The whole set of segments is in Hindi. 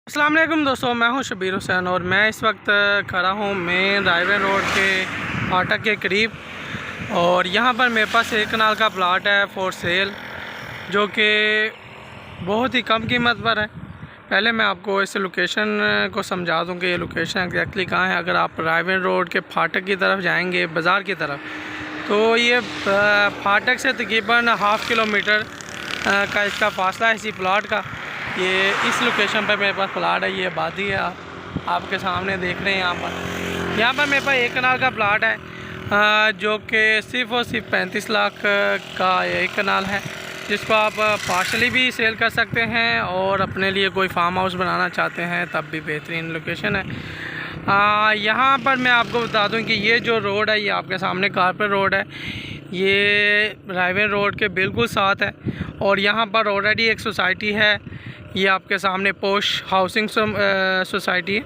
अस्सलाम वालेकुम दोस्तों, मैं हूं शबीर हुसैन और मैं इस वक्त खड़ा हूं मेन रायवे रोड के फाटक के करीब। और यहां पर मेरे पास एक कनाल का प्लाट है फॉर सेल, जो कि बहुत ही कम कीमत पर है। पहले मैं आपको इस लोकेशन को समझा दूं कि ये लोकेशन एग्जैक्टली कहाँ है। अगर आप रायवे रोड के फाटक की तरफ जाएंगे, बाज़ार की तरफ, तो ये फाटक से तकरीबन हाफ़ किलोमीटर का इसका फासला है इसी प्लाट का। ये इस लोकेशन पर मेरे पास प्लाट है, ये आबादी है, आपके सामने देख रहे हैं। यहाँ पर मेरे पास एक कनाल का प्लाट है, जो कि सिर्फ़ और सिर्फ 35 लाख का एक कनाल है, जिसको आप पार्शली भी सेल कर सकते हैं और अपने लिए कोई फार्म हाउस बनाना चाहते हैं तब भी बेहतरीन लोकेशन है। यहाँ पर मैं आपको बता दूँ कि ये जो रोड है, ये आपके सामने कारपेट रोड है, ये रायवे रोड के बिल्कुल साथ है। और यहाँ पर ऑलरेडी एक सोसाइटी है, ये आपके सामने पोश हाउसिंग सोसाइटी है।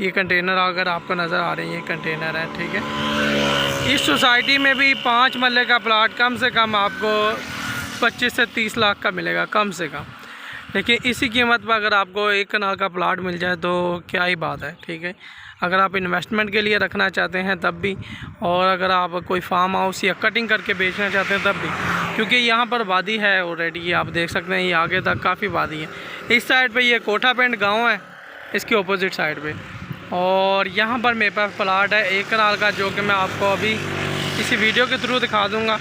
ये कंटेनर अगर आपको नज़र आ रहे हैं, ये कंटेनर है, ठीक है। इस सोसाइटी में भी 5 मरले का प्लाट कम से कम आपको 25 से 30 लाख का मिलेगा कम से कम। लेकिन इसी कीमत पर अगर आपको एक कनाल का प्लाट मिल जाए तो क्या ही बात है, ठीक है। अगर आप इन्वेस्टमेंट के लिए रखना चाहते हैं तब भी, और अगर आप कोई फार्म हाउस या कटिंग करके बेचना चाहते हैं तब भी, क्योंकि यहाँ पर वादी है ऑलरेडी, आप देख सकते हैं ये आगे तक काफ़ी वादी है। इस साइड पे ये कोठा पेंट गांव है, इसके ऑपोजिट साइड पे। और यहाँ पर मेरे पास प्लाट है एक कनाल का, जो कि मैं आपको अभी इसी वीडियो के थ्रू दिखा दूँगा।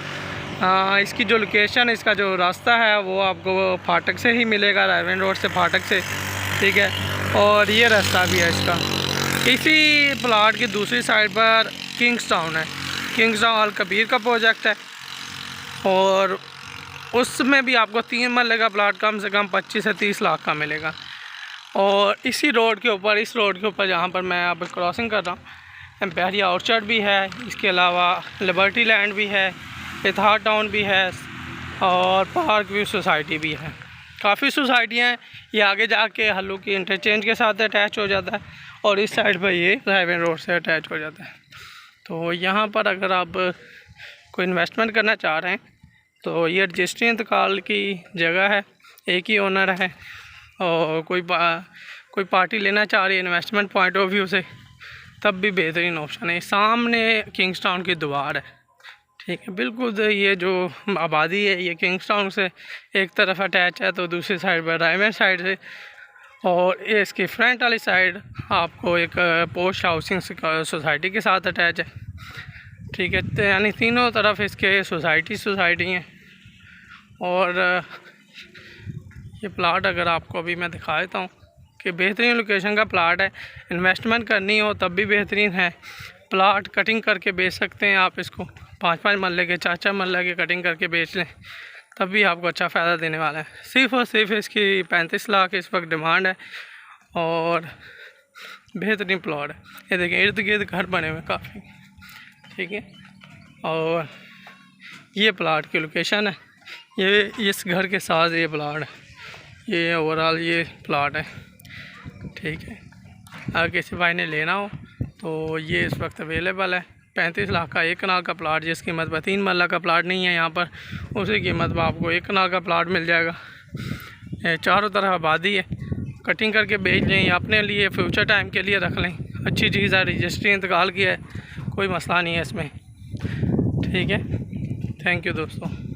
इसकी जो लोकेशन, इसका जो रास्ता है वो आपको फाटक से ही मिलेगा, रायवे रोड से फाटक से, ठीक है। और ये रास्ता भी है इसका। इसी प्लाट की दूसरी साइड पर किंग्स टाउन है, किंग्स टाउन अल कबीर का प्रोजेक्ट है, और उसमें भी आपको 3 मरले का प्लाट कम से कम 25 से 30 लाख का मिलेगा। और इसी रोड के ऊपर, इस रोड के ऊपर जहाँ पर मैं अब क्रॉसिंग कर रहा हूँ, एम्पेरिया ऑर्चर्ड भी है, इसके अलावा लिबर्टी लैंड भी है, इतिहाद टाउन भी है, और पार्क व्यू सोसाइटी भी है। काफ़ी सोसाइटियाँ हैं। ये आगे जाके हल्लू की इंटरचेंज के साथ अटैच हो जाता है, और इस साइड पर ये रायवे रोड से अटैच हो जाता है। तो यहाँ पर अगर आप कोई इन्वेस्टमेंट करना चाह रहे हैं तो ये रजिस्ट्री इंतकाल की जगह है, एक ही ओनर है, और कोई पार्टी लेना चाह रही है इन्वेस्टमेंट पॉइंट ऑफ व्यू से, तब भी बेहतरीन ऑप्शन है। सामने किंग्स टाउन की दीवार है, ठीक है, बिल्कुल। ये जो आबादी है ये किंग्स टाउन से एक तरफ अटैच है, तो दूसरी साइड पर रायवे साइड से, और इसकी फ्रंट वाली साइड आपको एक पोश हाउसिंग सोसाइटी के साथ अटैच है, ठीक है। तो यानी तीनों तरफ इसके सोसाइटी हैं। और ये प्लाट अगर आपको अभी मैं दिखा देता हूँ कि बेहतरीन लोकेशन का प्लाट है। इन्वेस्टमेंट करनी हो तब भी बेहतरीन है। प्लाट कटिंग करके बेच सकते हैं आप इसको, 5-5 मरले के, 4-4 मरले के कटिंग करके बेच लें, तब भी आपको अच्छा फ़ायदा देने वाला है। सिर्फ़ और सिर्फ इसकी 35 लाख इस वक्त डिमांड है, और बेहतरीन प्लाट है। ये देखें, इर्द गिर्द घर बने हुए काफ़ी, ठीक है। और ये प्लाट की लोकेशन है, ये इस घर के साथ ये प्लाट है, ये ओवरऑल ये प्लाट है, ठीक है। अगर किसी भाई ने लेना हो तो ये इस वक्त अवेलेबल है। 35 लाख का एक कनाल का प्लाट, जिस कीमत पर 3 मरला का प्लाट नहीं है यहाँ पर, उसी कीमत पर आपको एक कनाल का प्लाट मिल जाएगा। चारों तरफ आबादी है, कटिंग करके बेच लें या अपने लिए फ्यूचर टाइम के लिए रख लें। अच्छी चीज़ है, रजिस्ट्री इंतकाल की है, कोई मसला नहीं है इसमें, ठीक है। थैंक यू दोस्तों।